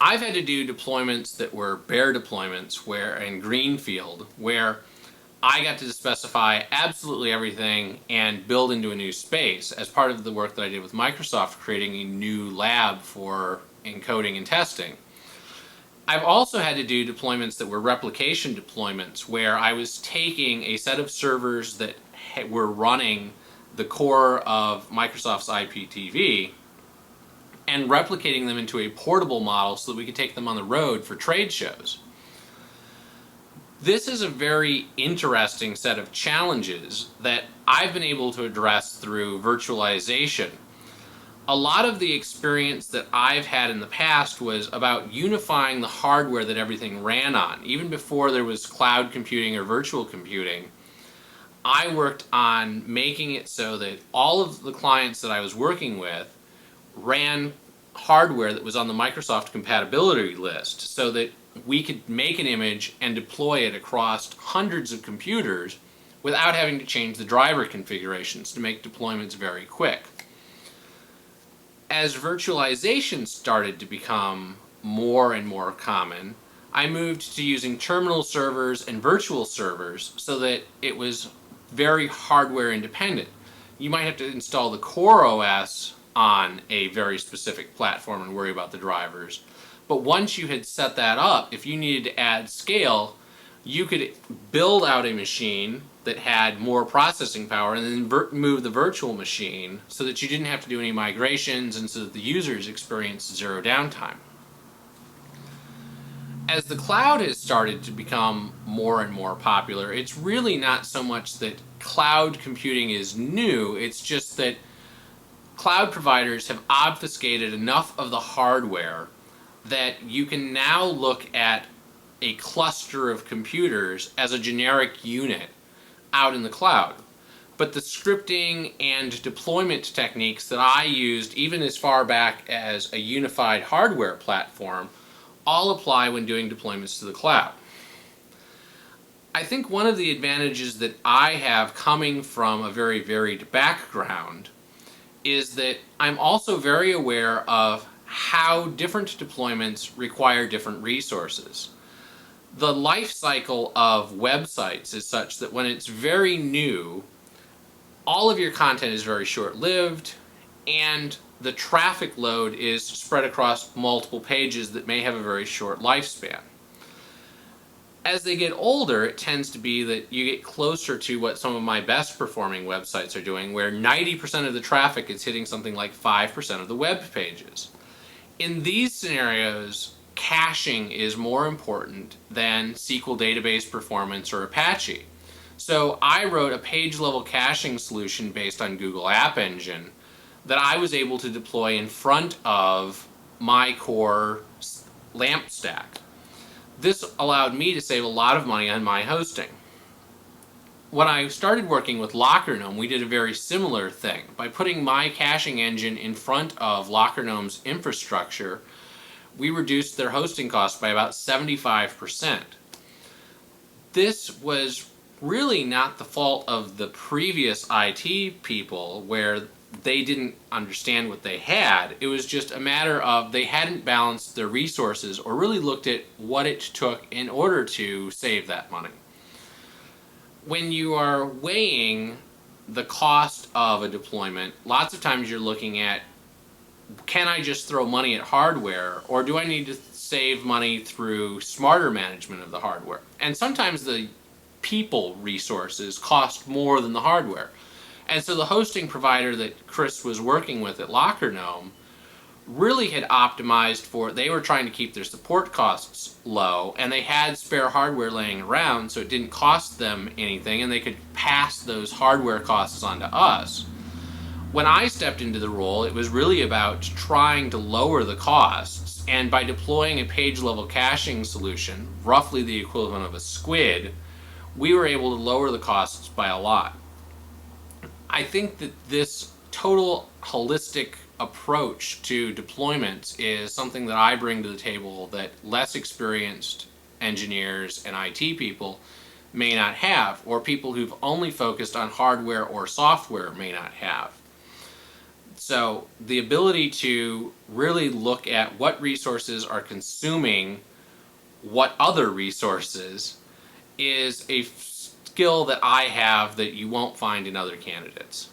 I've had to do deployments that were bare deployments where in greenfield, where I got to specify absolutely everything and build into a new space as part of the work that I did with Microsoft, creating a new lab for encoding and testing. I've also had to do deployments that were replication deployments where I was taking a set of servers that were running the core of Microsoft's IPTV and replicating them into a portable model so that we could take them on the road for trade shows. This is a very interesting set of challenges that I've been able to address through virtualization. A lot of the experience that I've had in the past was about unifying the hardware that everything ran on. Even before there was cloud computing or virtual computing, I worked on making it so that all of the clients that I was working with ran hardware that was on the Microsoft compatibility list so that we could make an image and deploy it across hundreds of computers without having to change the driver configurations to make deployments very quick. As virtualization started to become more and more common, I moved to using terminal servers and virtual servers so that it was very hardware independent. You might have to install the core OS on a very specific platform and worry about the drivers. But once you had set that up, if you needed to add scale, you could build out a machine that had more processing power and then move the virtual machine so that you didn't have to do any migrations and so that the users experienced zero downtime. As the cloud has started to become more and more popular, it's really not so much that cloud computing is new, it's just that cloud providers have obfuscated enough of the hardware that you can now look at a cluster of computers as a generic unit out in the cloud. But the scripting and deployment techniques that I used even as far back as a unified hardware platform all apply when doing deployments to the cloud. I think one of the advantages that I have coming from a very varied background is that I'm also very aware of how different deployments require different resources. The life cycle of websites is such that when it's very new, all of your content is very short-lived and the traffic load is spread across multiple pages that may have a very short lifespan. As they get older, it tends to be that you get closer to what some of my best performing websites are doing, where 90% of the traffic is hitting something like 5% of the web pages. In these scenarios, caching is more important than SQL database performance or Apache. So I wrote a page-level caching solution based on Google App Engine that I was able to deploy in front of my core LAMP stack. This allowed me to save a lot of money on my hosting. When I started working with LockerGnome, we did a very similar thing. By putting my caching engine in front of LockerGnome's infrastructure, we reduced their hosting costs by about 75%. This was really not the fault of the previous IT people where they didn't understand what they had. It was just a matter of they hadn't balanced their resources or really looked at what it took in order to save that money. When you are weighing the cost of a deployment, lots of times you're looking at, can I just throw money at hardware, or do I need to save money through smarter management of the hardware? And sometimes the people resources cost more than the hardware. And so the hosting provider that Chris was working with at LockerGnome really had optimized for, they were trying to keep their support costs low, and they had spare hardware laying around so it didn't cost them anything and they could pass those hardware costs on to us. When I stepped into the role, it was really about trying to lower the costs, and by deploying a page-level caching solution, roughly the equivalent of a squid, we were able to lower the costs by a lot. I think that this total holistic approach to deployments is something that I bring to the table that less experienced engineers and IT people may not have, or people who've only focused on hardware or software may not have. So the ability to really look at what resources are consuming what other resources is a skill that I have that you won't find in other candidates.